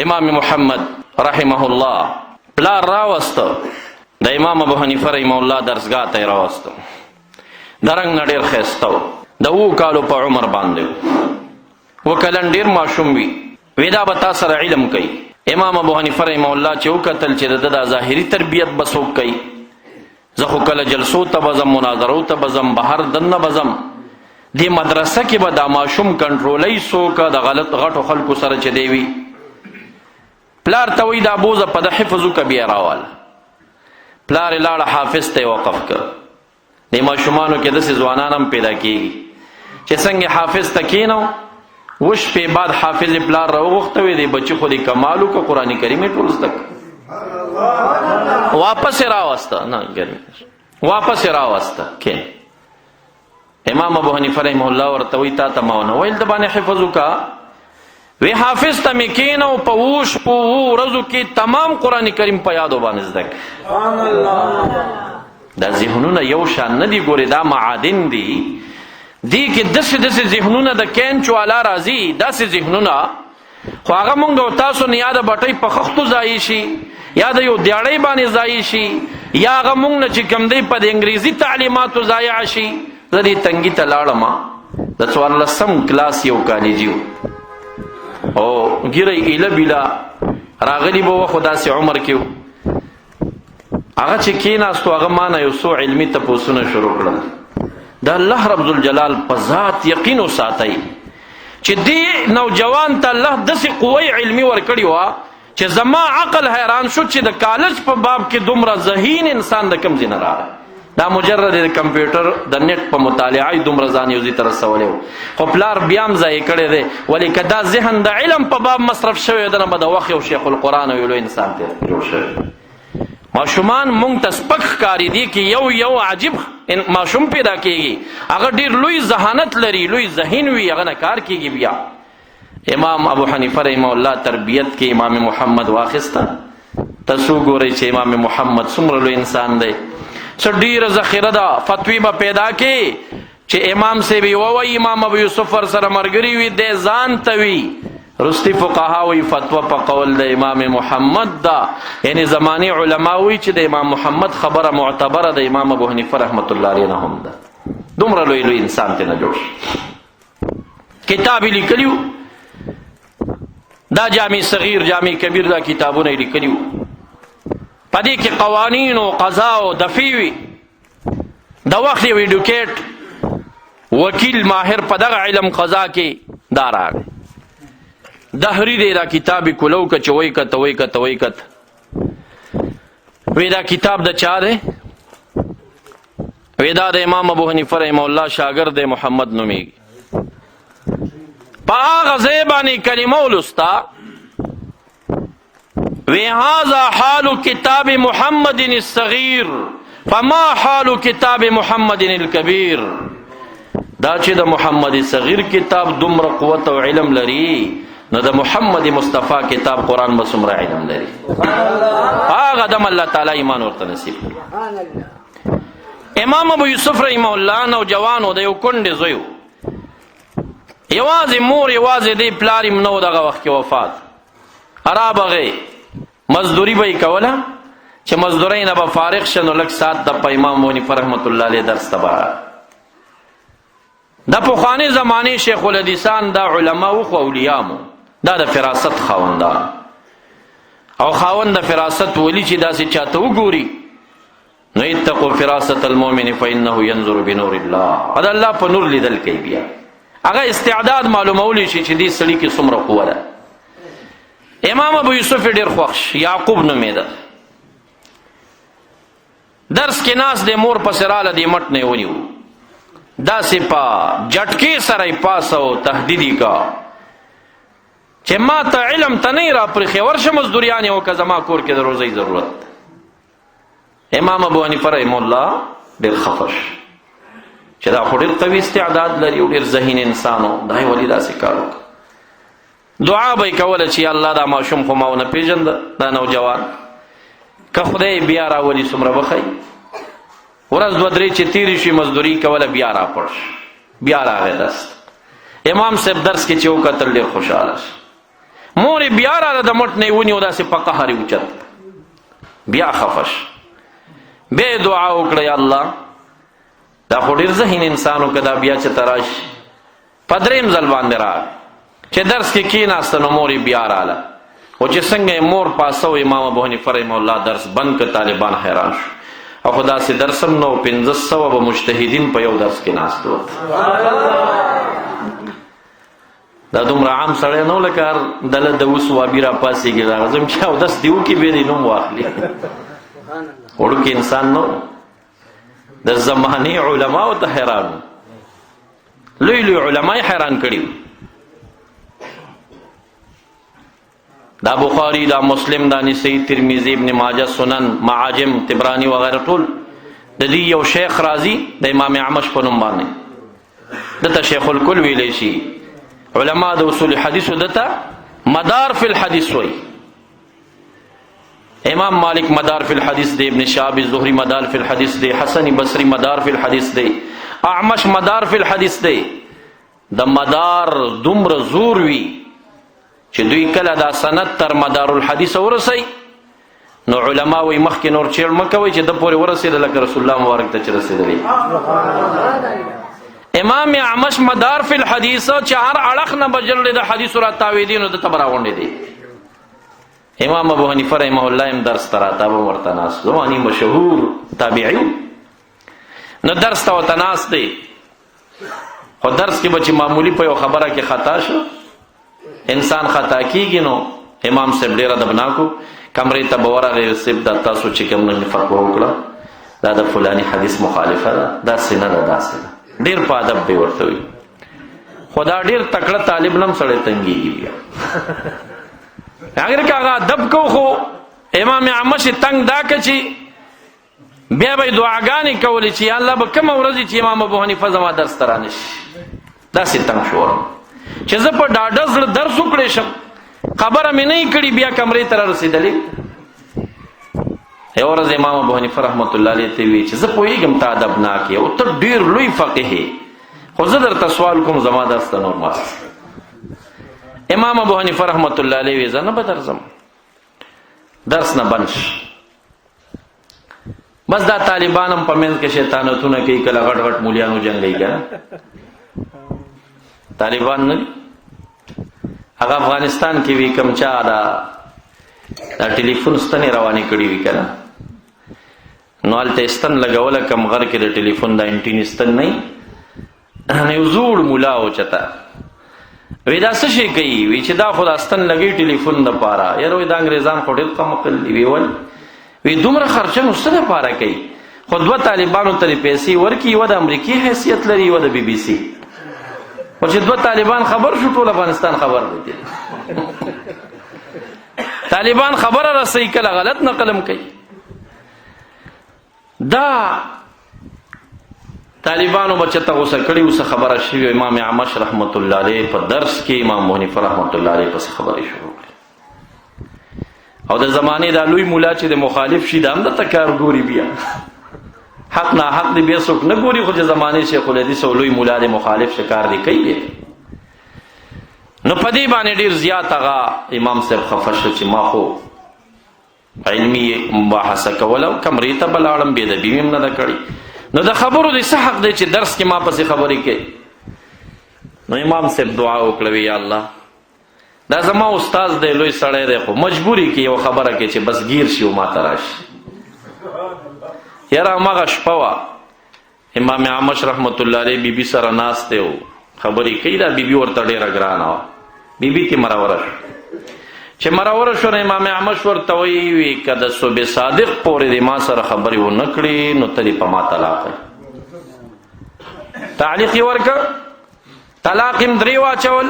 امام محمد رحمه الله پلار راوسته د امام ابو حنیفه رحمه الله درسګاه ته یې راوسته. د رنګ نه ډېر ښایسته و، د 7 کالو په عمر باندې و کلن ډېر ماشوم وي. وی دا به تا سره علم کوي. امام ابو حنیفه رحمه الله چې وکتل چې د ده ظاهري تربیت به څوک کوي، زه خو کله جلسو ته به ځم، مناظرو ته به ځم، بهر دننه به ځم، دې مدرسه کې به دا ماشوم کنټرولوي څوک د غټو خلکو سره چې دی وي. پلار ته وایي دا بوزه په ده حفظ وکړه بیا راواله. پلار یې لاړه حافظ ته یې وقف کړ. دې ماشومانو کې داسې ځوانان هم پیدا کېږي چې څنګه حافظ ته کېنو، 2 شپې بعد حافظ پلار راوغوښته وی دی بچي خو دې کمال وکړه، قرآن کریم یې ټول زده کړه. واپس یې راوسته، نه ګرمي واپس یې راوسته کېن. امام ابو حنیفه رحمه الله ورته وایي تا ته ما ونه ویل د باندې حفظ وکړه؟ وی حافظ ته مې کېنو په 7 شپو 7 ورځو کې تمام قرآن کریم په یادو باندې زده کړه. دا ذهنونه یو شان نه دي، ګورې دا معادن دي. دی کې داسې ذهنونه د کینچ والا راځي، داسې ذهنونه خو هغه مونږ او تاسو نه یا د بټۍ په خښتو ځایي شي، یا د یو دیاړۍ باندې ځایي شي، یا هغه مونږ نه چې کوم دی په د انګریزي تعلیماتو ضایع شي. زه دې تنګي ته لاړم، د 14م کلاس یو کالجي و او ګیرۍ ایله بیله راغلي به و، خو داسې عمر کې و. هغه چې کېناستو هغه ما نه یو څو علمي تپوسونه شروع کړل. د الله رب ذوالجلال په ذات یقین وساتئ چې دې نوجوان ته الله داسې قوه علمي ورکړې وه چې زما عقل حیران شو چې د کالج په باب کې دومره ذهین انسان د کوم ځای نه راغی. دا مجرد د کمپیوټر د نیټ په مطالعه دومره ځان یو ځای ته رسولی و، خو پلار بیا هم ضایع کړی دی. ولې که دا ذهن د علم په باب مصرف شوی دنه به د وخت یو شیخ القرآن او یو لوی انسان ته جوړ شوی. ماشومان مونږ ته سپک ښکاري دي کې یو عجیب ماشوم پیدا کېږي، هغه ډېر لوی ذهانت لري، لوی ذهین وي، هغه نه کار کېږي. بیا امام ابو حنیفه رحمه الله تربیت کې امام محمد واخیسته. تاسو ګورئ چې امام محمد څومره لوی انسان دی، څه ډېره ذخیره ده، فتوی به پیدا کې چې امام صاحب یې ووایي امام ابو یوسف ورسره ملګري وي دی ځان ته وي. رستی فقها وی فتوا په قول د امام محمد ده، یعنی زمانی علما وی چې د امام محمد خبره معتبره د امام ابو حنیفه رحمت الله علیه نه هم ده. دومره لوی لوی انسان ته نه جوړ شي. کتاب یې لیکلیو، دا جامع صغیر جامع کبیر دا کتابونه یې لیکلیو، په دې کې قوانین او قضا او دفی وي. د وخت یو ایډوکیټ وکیل ماهر په دغه علم قضا کې دا راغی. دهری دی دا کتابی کلو که چه وی کت وی کت وی کت وی دا کتاب دا چا دے؟ وی دا دا امام ابو حنیفه رحمه الله شاگرد محمد نمیگی. پا آغا زیبانی کلمه الاستا وی هذا حال کتاب محمد الصغیر فما حال کتاب محمد الکبیر. دا چې د محمد صغیر کتاب دومره قوت او علم لري، نو د محمد مصطفی کتاب قرآن به څومره علم لري. هغه دم الله تعالی ایمان ورته نصیب کړي. امام ابو یوسف رحمه الله نوجوان و، د یو کونډې زوی و، یوازې مور یوازې دی پلار یې نه و دغه وخت کې وفات. رابغې مزدوري به یې کوله، چې مزدورۍ نه به فارغ شه نو لږ ساعت د په امام ابو حنیفه رحمت الله علیه درس ته به د پخواني زمانې شیخ الحدیثان دا علما و خو اولیام و، دا د فراست خاوندان او خاوند د فراست ولی چې داسې چاته وګوري نو اتقوا فراست المؤمن فانه ينظر بنور الله. دا الله په نور لیدل کوي. بیا هغه استعداد معلومولی شي چې دې سړي کې څومره قوه ده. امام ابو یوسف ډېر خوښ، یعقوب نومېده. درس کې ناست دی، مور پسې راله دې مټ نه یې ونیو، داسې په جټکې سره یې پاسه او تهدیدي کا چې ما ته علم ته نه را پرېښې، ورشه مزدوریانې وکړه، زما کور کې د روزۍ ضرورت. امام ابو حنیفه رحمه الله ډېر خفه شو چې دا خو ډېر قوي استعداد لري او ډېر ذهین انسان و، دا یې ولې داسې کار وکړه. دعا به یې کوله چې الله دا ماشوم خو ما ونه پېژنده، دا نوجوان که خدای بیا راولي څومره به ښایي. ورځ 2-3 چې تیرې شي مزدوري کوله، بیا را پړ شو، بیا راغی درس. امام صاحب درس کې چې وکتل ډېر خوشحاله شو. مور بیا را د مټ نه ونیو داسې په قهر اوچت بیا خفش بیا دعا وکړه یا الله دا خو ډېر ذهین انسان و که دا بیا چې تراش په درېیم ځل باندې راغی چې درس کې کېناسته نو مور بیا راله خو چې څنګه یې مور پاسه و امام ابو حنیفه رحمه الله درس بند که طالبان حیران شو او خو داسې درس هم نه و 1500 به مجتهدین په یو درس کې ناست وو دا دومره عام سړی نه و لکه هر دله د اوس وابي را پاسېږي راغه زم چې اودس دې وکړي بیا دې نوم واخلي وړوکی انسان نه د زمانې علماو ته حیران لوی لوی علما یې حیران کړي دا بخاری دا مسلم دا نسائی ترمذی ابن ماجه سنن معاجم طبرانی وغیره ټول د دې یو شیخ راضی د امام اعمش په نوم باندې دته شیخ الکل ویلی شي علما د اصول حدیث دته مدار فی الحدیث وی امام مالک مدار فی الحدیث دی ابن شهاب الزهری مدار فی الحدیث دی حسن بصری مدار فی الحدیث دی اعمش مدار فی الحدیث دی د مدار دومره زور وی چې دوی کله دا سند تر مدار الحدیث ورسي نو علما وی مخکې نور چیړ مکوي چې د پورې ورسېدل لکه رسول الله مبارک ته چې رسېدلی امام اعمش مدار فی الحدیث چې هر اړخ نه بجل د حدیث را تاویدي نو د تبرا غونډې دي امام ابو حنیفه رحمه الله هم درس تراته به ورته ناست زمانی مشهور تابعی نو درس ته ورته ناست دی خو درس کې به چې معمولی په یو خبره کې خطا شو انسان خطا کیږي نو امام صاحب ډیر ادبناکو کمرې ته به ورغی صاحب دا تاسو چې کوم نه فتوا وکړه دا د فلانی حدیث مخالفه ده داسې نه ده داسې ده ډیر په ادب به ورته وي خو دا ډیر تکړه طالب نم سړی تنګېږي بیا اگر که هغه ادب کو خو امام اعمش تنګ دا که چې بیا به یې دعاګانې کولې چې یا الله به کومه ورځ چې امام ابو حنیفه زما درس ته رانشي داسې تنګ شورم چې زه په ډاډه زړه درس وکړی شم خبره مې نه یې کړې بیا کمرې ته رارسېدلې یو ورځ امام ابو حنیفه رحمت الله علیه ته وی چې زه پوهېږم ته ادبناک یې او ته ډېر لوی فقیه یې خو زه درته سوال کوم زما درس ته نور مه امام ابو حنیفه رحمت الله علیه وی زه نه به درځم درس نه بند شي بس دا طالبان هم په منځ کې شیطانتونه کوي کله غټ غټ مولیانو جنګوي که طالبان نه هغه افغانستان کې وي کوم چا دا ټلیفون ستنې روانې کړي وي که نه نو هلته ستن لګوله کم غر کې د ټلیفون دا انټینې ستن نه یو زوړ ملا و چته وی دا څه شی کوي وی چې دا خو دا ستن لګوي ټلیفون دپاره یاره وی دا انګریزان خو ډېر قمقل دي وی دومره خرچه نو څه دپاره کوي خو دوه طالبانو ته یې پیسې ورکړي یوه د امریکې حیثیت لري یوه د بي بي سي خو چې دوه طالبان خبر شو ټول افغانستان خبر دی طالبان خبره رسوي کله غلط نقلم کوي دا طالبانو بچته غوسه کړي اوس خبره شوي امام اعمش رحمت الله علیه په درس کې امام حنیفه رحمت الله علیه پس خبرې شروع کړي او د زمانې دا لوی مولا چې د مخالف شي دا هم د تکار ګوري بیا حق نه حق دی بیا څوک نه ګوري خو د زمانې شیخ الحدیث او لوی مولا د مخالف شکار دی کوي بیا نو په دې باندې ډېر زیات هغه امام صاحب خفه شو چې ما خو علمي مباحثه کوله او کمرې ته به لاړم بې ادبي مې هم نه ده کړې نو د خبرو د څه حق دی چې درس کې ما پسې خبرې کوي نو امام صاحب دعا وکړه یا الله دا زما استاد دی لوی سړی دی خو مجبوري کې یو خبره کې چې بس گیر شي او ما ته راشي یاره هماغه شپه وه امام اعمش رحمت الله علیه بیبي سره ناست دی او خبرې کوي دا بیبي ورته ډېره ګرانه وه بیبي کې مروره شو چې مروره شو نو امام اعمش ورته وی که د صبح صادق پورې د ما سره خبرې ونه کړې نو ته دې په ما طلاق یې تعلیق یې ورکړ طلاق یې درې واچول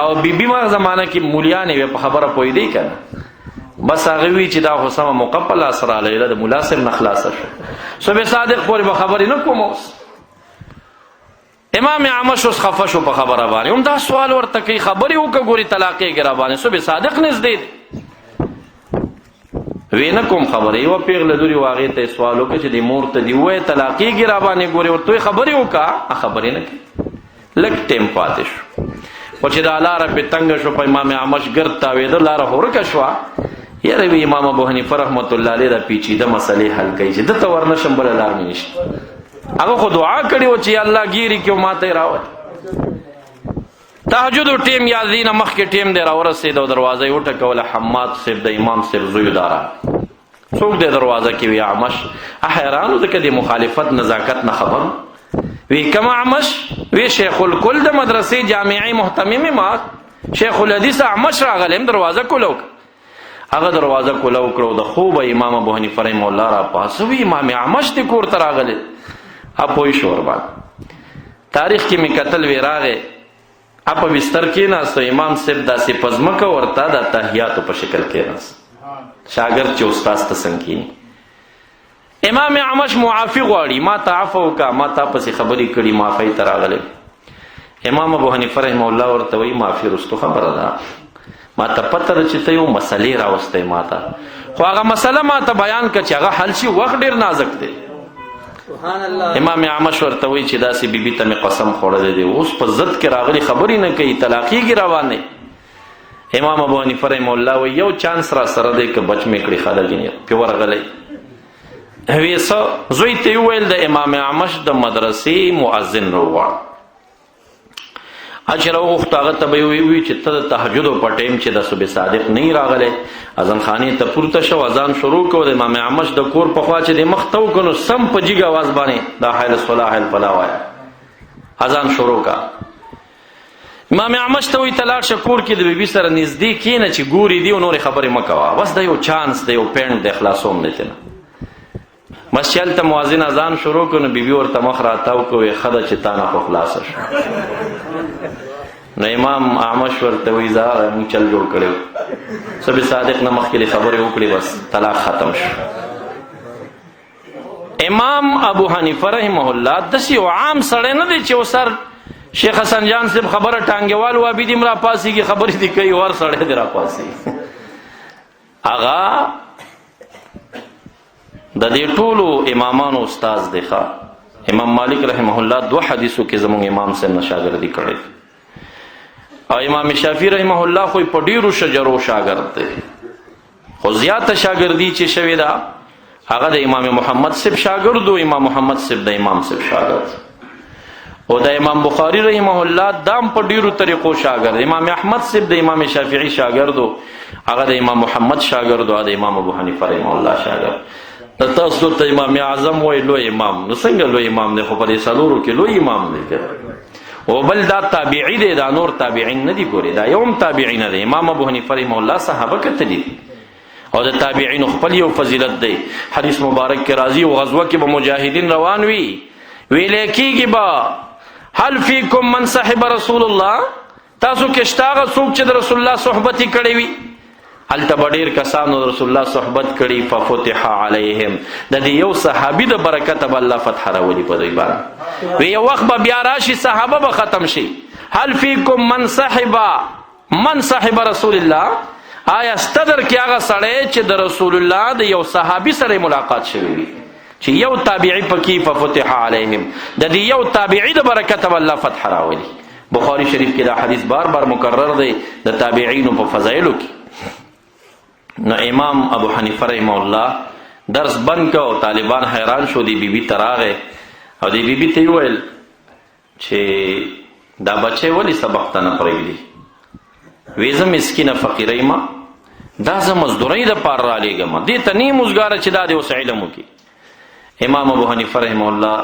او بیبي ما زمانه کې مولیانې وې په خبره پوهېدی که نه بس هغه وی چې دا خو سمه موقع په لاس راغله د ملا صاحب نه خلاصه شو صبح صادق پورې به خبرې نه کوم اوس امام اعمش اوس خفه شو په خبره باندې هم دا سوال ورته کوي خبرې وکړه ګوري طلاق یې ګرا باندې صبح صادق نږدې دی وی نه کوم خبرې یوه پیغله لوري و هغې ته یې سوال وکړه چې د مور ته دې ووایه طلاق یې ګرا باندې ګورې ورته خبرې وکړه خبرې نه کوي لږ ټیم پاتې شو او چې دا لاره پې تنګه شو په امام اعمش ګرد تاوېده لاره خو ورکه شوه یاره وي امام ابو حنیفه رحمت الله علیه دا پیچیده مسلې حل کوي چې دته ورنشم بله لار مې نشته هغه خو دعا کړې وه چې الله ګیري کې ما ته یې راوړ تهجد ټیم یا دې نه مخکې ټیم دی راورسېد او دروازه یې وټکوله حماد صاحب د امام صاحب زوی داره څوک دی دروازه کې وي اعمش حیران ځکه د مخالفت نزاکت نه خبر وی کم اعمش وی شیخ الکل د مدرسې جامعي محتمم ما شیخ الحدیث اعمش راغلم دروازه کولو هغه دروازه کولو کړو د خوب امام ابو حنیفه رحمه الله را پاسوي امام اعمش د کور ته راغلی اپوی شور باندې تاریخ کې می قتل وی راغې اپ بستر کې ناستو امام صاحب داسې پزمکه ورته د تحیاتو په شکل کې ناست شاګرد چې استاد ته څنګه امام اعمش معافی غواړي ما ته عفو کا ما ته پسې خبرې کړي معافی ته راغلی امام ابو حنیفه رحمه الله ورته وایي معافي رستو خبره ده ما ته پته ده چې ته یو مسلې راوستی ما ته خو هغه مسله ما ته بیان کړه چې هغه حل شي وخت ډېر نازک دی امام اعمش ورته وایي چې داسې بیبي ته مې قسم خوړلی دی اوس په ضد کې راغلي خبرې نه کوي طلاقیږي روانې امام ابو حنیفه رحمه الله وایي یو چانس را سره دی که بچ مې کړي خلک پې ورغلی وی څه زوی ته وویل د امام اعمش د مدرسې مؤذن راوغواړه چې راوغوښتو هغه ته به یې ووي چې ته د تهجدو په ټایم چې د صبح صادق نه یې راغلی اذان خانې ته پورته شو اذان شروع کړو د امام اعمش د کور په خوا چې د مخ ته وکړو نو سم په جګ اواز باندې دا حیل الصلاح حیل الفلاح وایه اذان شروع کا امام اعمش ته وایي ته لاړ شه کور کې د بیبي سره نږدې کښېنه چې ګوري دي او نورې خبرې مه کوه بس دا یو چانس دی یو پینټ دی خلاصوم دی تېنه بس چې هلته مؤذن اذان شروع کړو نو بیبي ورته مخ راتاو کړو ویې ښه ده چې تا نه خو خلاصه شو نو امام اعمش ورته وایي زه مونږ چل جوړ کړی و صبح صادق نه مخکې خبرې وکړې بس طلاق ختم شو امام ابو حنیفه رحمه الله داسې یو عام سړی نه دی چې وسر شیخ حسن جان صاحب خبره ټانګېوال وابي دې م راپاسېږي خبرې دې کوي ور سړی دې راپاسېږي هغه د دې ټولو امامانو استاز دی ښه امام مالک رحمه الله 2 حدیثو کې زموږ امام صاحب نه شاګردي کړې او امام شافعي رحمه الله خو په ډیرو شجرو شاګرد دی خو زیاته شاګردي چې شوې ده هغه د امام محمد صاحب شاګرد او امام محمد صاحب د امام صاحب شاګرد او د امام بخاری رحمه الله دام په ډیرو طریقو شاګرد امام احمد صاحب د امام شافعي شاګرد هغه د امام محمد شاګرد او د امام ابو حنیفه رحمه الله شاګرد تاسو ته امام اعظم وای لوی امام نو څنګه لوی امام دی خو په دې څلورو کې لوی امام دی او بل دا تابعی دی دا نور تابعین نه دي ګوري دا یوم تابعین دی امام ابو حنیفه رحمه الله صحابه کتلی او د تابعین خپل یو فضیلت دی حدیث مبارک کې راځي او غزوه کې به مجاهدین روان وي ویلې کېږي به هل فیکم من صحب رسول الله تاسو کې شته هغه څوک چې د رسول الله صحبت یې کړی وي هلته به ډېر کسانو د رسول الله صحبت کړي ففتح علیهم د دې یو صحابي د برکته به الله فتح راولي په دوی باندې وی یو وخت به بیا راشي صحابه به ختم شي هل فیکم من صحب رسول الله آیا ستدر کې هغه سړی چې د رسول الله د یو صحابي سره ملاقات شوی وي چې یو تابعی پکې ففتح علیهم د دې یو تابعی د برکته به الله فتح راولي بخاری شریف کې دا حدیث بار بار مکرر دی د تابعینو په فضایلو کې نو امام ابو حنیفه رحمه الله درس بند کو طالبان حیران شو دی بیبي ته راغی او دی بیبي ته وویل چې دا بچی ولې سبق ته نه پرېږدي وی زه مسکینه فقیره یم دا زه مزدورۍ دپاره رالیږم دې ته نیم اوزګاره چې دا دې اوس علم وکړي امام ابو حنیفه رحمه الله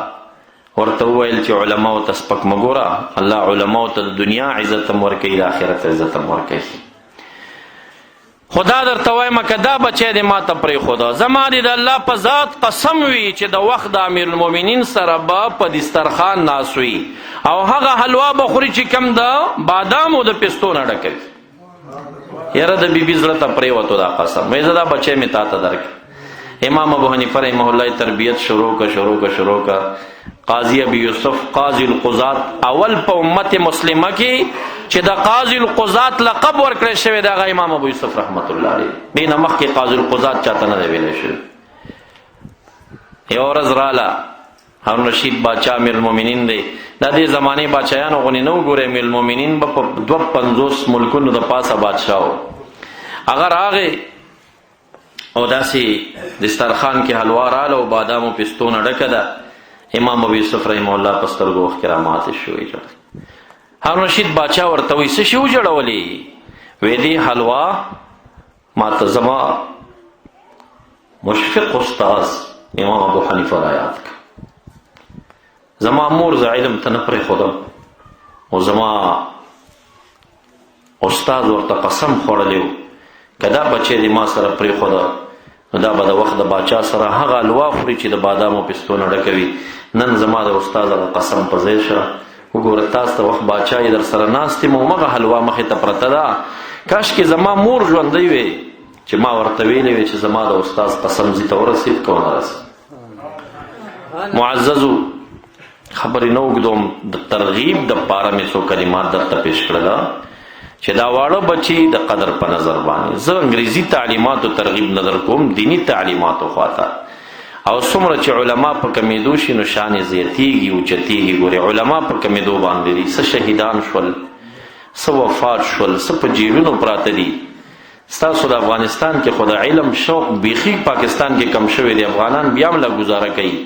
ورته وویل چې علماو ته سپک مه ګوره الله علماو ته د دنیا عزت هم ورکوي د آخرت عزت هم ورکوي خدا درته وایم که دا بچی دې ما ته پرېښوده زما دې د الله په ذات قسم وي چې د وخت د امیرالمؤمنین سره به په دسترخوان ناست وي او هغه حلوا به خوري چې کم د بادامو د پستو نه ډکوي یاره د بیبي زړه ته پرېوتو دا قسم وایي زه دا بچی مې تا ته درکړم امام ابو حنیفه رحمه الله تربیت شروع کا قاضی ابی یوسف قاضی القضات اول په امت مسلمه کې چې د قاضی القضات لقب ورکړی شوی دی هغه امام ابو یوسف رحمت الله علیه دې نه مخکې قاضی القضات چاته نه دی ویلی شوی یو ورځ راله هارون رشید باچا امیر المؤمنین دی. دا دې زمانه باچایانو غونې نو ګوره امیر المؤمنین په 250 ملکونو د پاسه بادشاہ و. اگر هغه او داسې دسترخوان کې حلوا رااله او بادامو پستونه ډکه ده. امام ابو یوسف رحمه الله په سترګو اوښکې راماتې شوې. هارون رشید باچا ورته وایي څه شی وجړولې؟ وی دې حلوا ما ته زما مشفق استاذ امام ابو حنیفه را یاد کړ. زما مور ز علم ته نه پرېښودم او زما استاد ورته قسم خوړلی و که دا بچی دې ما سره پرېښوده نو دا به د وخت د باچا سره هغه حلوا خوري چې د بادامو پستونه ډکوي. نن زما د استاد د قسم په ځای شه وګوره تاسو ته وخت باچا یې در سره ناست یم او همغه حلوا مخې ته پرته ده. کاشکې زما مور ژوندی وی چې ما ورته ویلی وی چې زما د استاد قسم زی ته ورسېد که ونه رسېد. معززو خبرې نه اوږدوم، د ترغیب دپاره مې څو کلمات درته پیش کړله چې دا واړه بچي د قدر په نظر باندې زه انګریزي تعلیماتو ترغیب نظر کوم دینی تعلیماتو خواته. او څومره چې علما په کمیدو شي نو شان یې زیاتېږي اوچتېږي. ګورې علما په کمیدو باندې دي، څه شهیدان شول، څه وفات شول، څه په جیلونو پراته دي. ستاسو د افغانستان کې خو د علم شوق بیخي پاکستان کې کم شوی دی. افغانان بیا هم لا ګزاره کوي.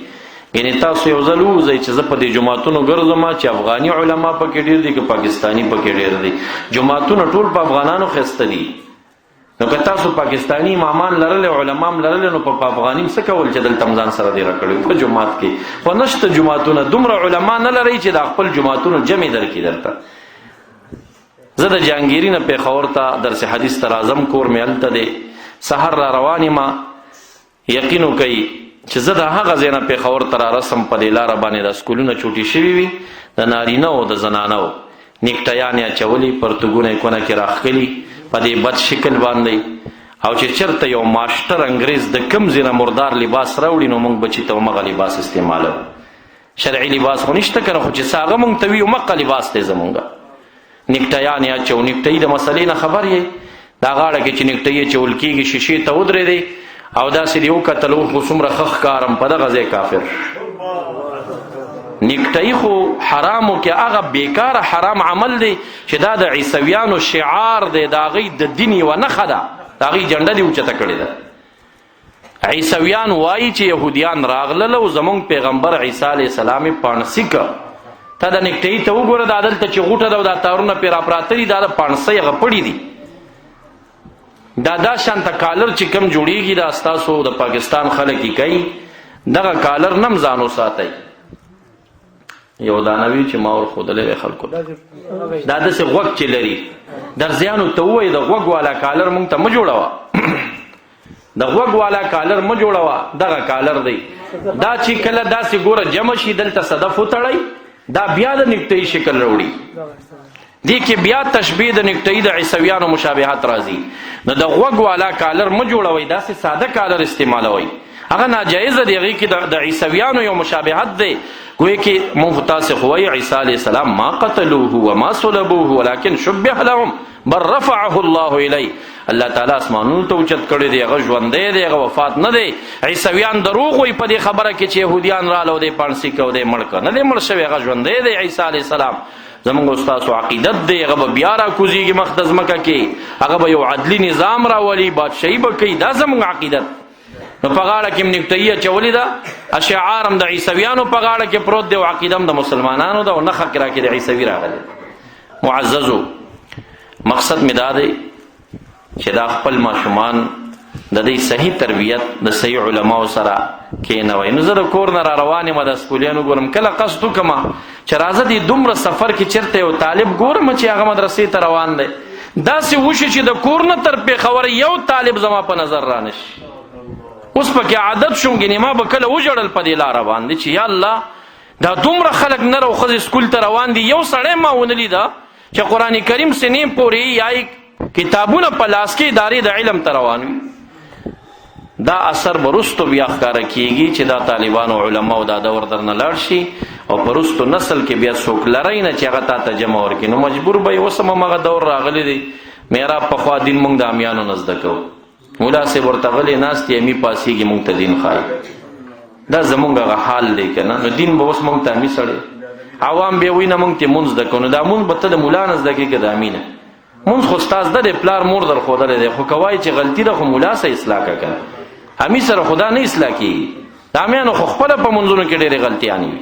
یعنې تاسو یو ځل ووځئ چې زه په دې جوماتونو ګرځم چې افغاني علما پکې ډېر دي که پاکستاني پکې ډېر دي. جوماتونه ټول په افغانانو ښایسته دي. نو که تاسو پاکستاني امامان لرلی علما هم لرلی نو په افغاني څه کول چې دلته هم ځان سره دېره کړی په جومات کې. خو نشته جوماتونه، دومره علما نه لرئ چې د خپل جوماتونو جمع درکړي درته. زه د جهانګیري نه پېښور ته درس حدیث ته راځم، کور مې هلته دی. سحر را روان یم، یقین وکئ چې زه د هغه ځای نه پېښور ته رارسم په دې لاره باندې د سکولونه چوټي شوي وي د نارینه او د زنانه و. نیکټیان یې اچولي، پرتوګونه یې کونه کې راښکلي په دې بد شکل باندې. او چې چېرته یو ماشټر انګریز د کوم ځای نه مردار لباس راوړي نو موږ بچي ته همغه لباس استعمالوو. شرعي لباس خو نشته که نه، خو چې څه هغه موږ ته وي همغه لباس دی زمونږ. نیکټیان یې اچو، نیکټۍ د مسلې نه خبر یې، دا غاړه کې چې نیکټۍ اچول کېږي شیشې ته ودرېدی او داسې دې وکتل اوس خو څومره ښه ښکارم په دغه ځای کافر. نیکټۍ خو حرامو کې هغه بیکاره حرام عمل دی چې دا د عیسویانو شعار دی، د هغوی د دین یوه نښه ده، د هغوی جنډه دې اوچته کړې ده. عیسویان وایي چې یهودیان راغلل او زمونږ پیغمبر عیسی علیه السلام یې پاڼسي که. تا د نیکټۍ ته وګوره، دا دلته چې غوټه ده او دا تارونه پرې راپراته دي دا د پاڼسۍ هغه پړي دي. دا شانته کالر چې کم جوړیږي دا ستاسو د پاکستان خلک یې کوي، دغه کالر نم ځان وساتئ. یو دانوي چې ما ورښودلی دی خلکو دا داسې غوږ چې لري، درزیانو ته ووایي د غوږ والا کالر موږ ته مه جوړوه، د غوږ والا کالر مه جوړوه، دغه کالر دی. دا چې کله داسې ګوره جمع شي دلته صدف وتړئ دا بیا د نیکټۍ شکل راوړي. دې کې بیا تشبیه د نیکټۍ د عیسویانو مشابهت راځي. نو د غوږ والا کالر مه جوړوئ، داسې ساده کالر استعمالوئ، هغه ناجایزه دی. هغې کې د عیسویانو یو مشابهت دی. گویا کې مونږ تاسې خو وایي عیسی علیه السلام ما قتلوه وما صلبوه ولکن شبه لهم بل رفعه الله الی. الله تعالی اسمانونو ته اوچت کړی دی، هغه ژوندی دی، هغه وفات نه دی. عیسویان دروغ وایي په دې خبره کې چې یهودیان راله او دی پاڼسي که او دی مړ که، نه دی مړ شوی، هغه ژوندی دی عیسی علیه السلام. زمونږ ستاسو عقیدت دی، هغه به بیا راکوزېږي مخ د ځمکه کې، هغه به یو عدلي نظام راولي، بادشاهي به کوي. دا زمونږ عقیدت. نو په غاړه کې هم نیکټۍ اچولې ده، اشعار هم د عیسویانو په غاړه کې پروت دی او عقیده هم د مسلمانانو ده او نښه کې راکې د عیسوي راغلی. معززو مقصد مې دا دی چې دا خپل ماشومان د دې صحیح تربیت د صحیح علماو سره کېنوئ. نو زه د کور نه را روان یم د سکولیانو ګورم، کله قصد وکړم چې راځه دې دومره سفر کې چېرته یو طالب ګورم چې هغه مدرسې ته روان دی، داسې وشي چې د کور نه تر پېښور یو طالب زما په نظر را نشي. اوس پکې عادت شوم، ګنې ما به کله وژړل په دې لاره باندې چې یا الله دا دومره خلک نر او ښځې سکول ته روان دي، یو سړی ما ونه لیده چې قرآن کریم سنې پورې یا کتابونه په لاس کې ادارې د علم ته روان وي. دا اثر برستو بیا ښکاره کیږي چې دا طالبانو علماو دا دور درنه لاړ شي او برستو نسل کې بیا څوک لرئ نه چې هغه تا ته جمع ورکړي. نو مجبور به یې اوس هم همغه دور راغلی دی. میراب پخوا دین موږ د امیانو نه زده کوو، مولا صاحب ورته غلی ناست یې، امي پاسېږي موږ ته دین ښایي. دا زمونږ هغه حال دی که نه. نو دین به اوس مونږ ته امي سړی عوام بیا وایي نه مونږ ته مونځ زده کوو. نو دا مونځ به ته د ملا نه زده کړې که د امي نه؟ مونځ خو ستا زده دی، پلار مور در ښودلی دی، خو که وایي چې غلطي ده خو ملا سره اصلاح که که امي سره خو دا نه اصلاح کېږي. د امیانو خو خپله په منځونو کې ډېرې غلطیانې وي.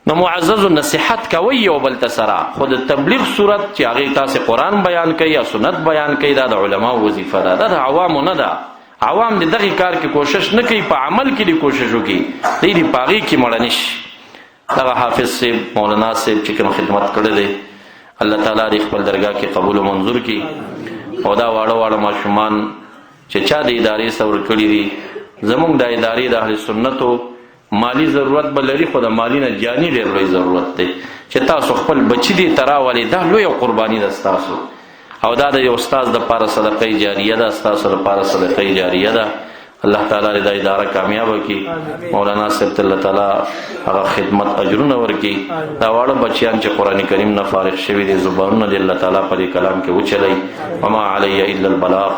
نو معززو نصیحت کوئ یو بل ته سره، خو د تبلیغ صورت چې هغې تاسې قرآن بیان کوي یا سنت بیان کوي دا د علماو وظیفه ده، دا د عوامو نه ده. عوام د دغې کار کې کوشش نه کوي، په عمل کې دې کوشش وکړي، دی دې په هغې کې مړه نه شي. دغه حافظ صاحب مولانا صاحب چې کوم خدمت کړی دی الله تعالی دې خپل درګاه کې قبول و منظور کړي. او دا واړه واړه ماشومان چې چا د ادارې سره ورکړي دي، زمونږ د ادارې د اهل سنتو مالی ضرورت به لري، خو د مالی نه جاني ډېر لوی ضرورت دی چې تاسو خپل بچي دې ته راولئ. دا لویه قرباني ده ستاسو، او دا د یو استاذ دپاره صدقه جاریه ده، ستاسو لپاره صدقه جاریه ده. الله تعالی دې دا اداره کامیابه کړي. مولانا صاحب ته الله تعالی هغه خدمت اجرونه ورکړي. دا واړه بچیان چې قرآن کریم نه فارغ شوي دي، زبانونه دې الله تعالی په دې کلام کې وچلوي. وما علی الا البلاغ.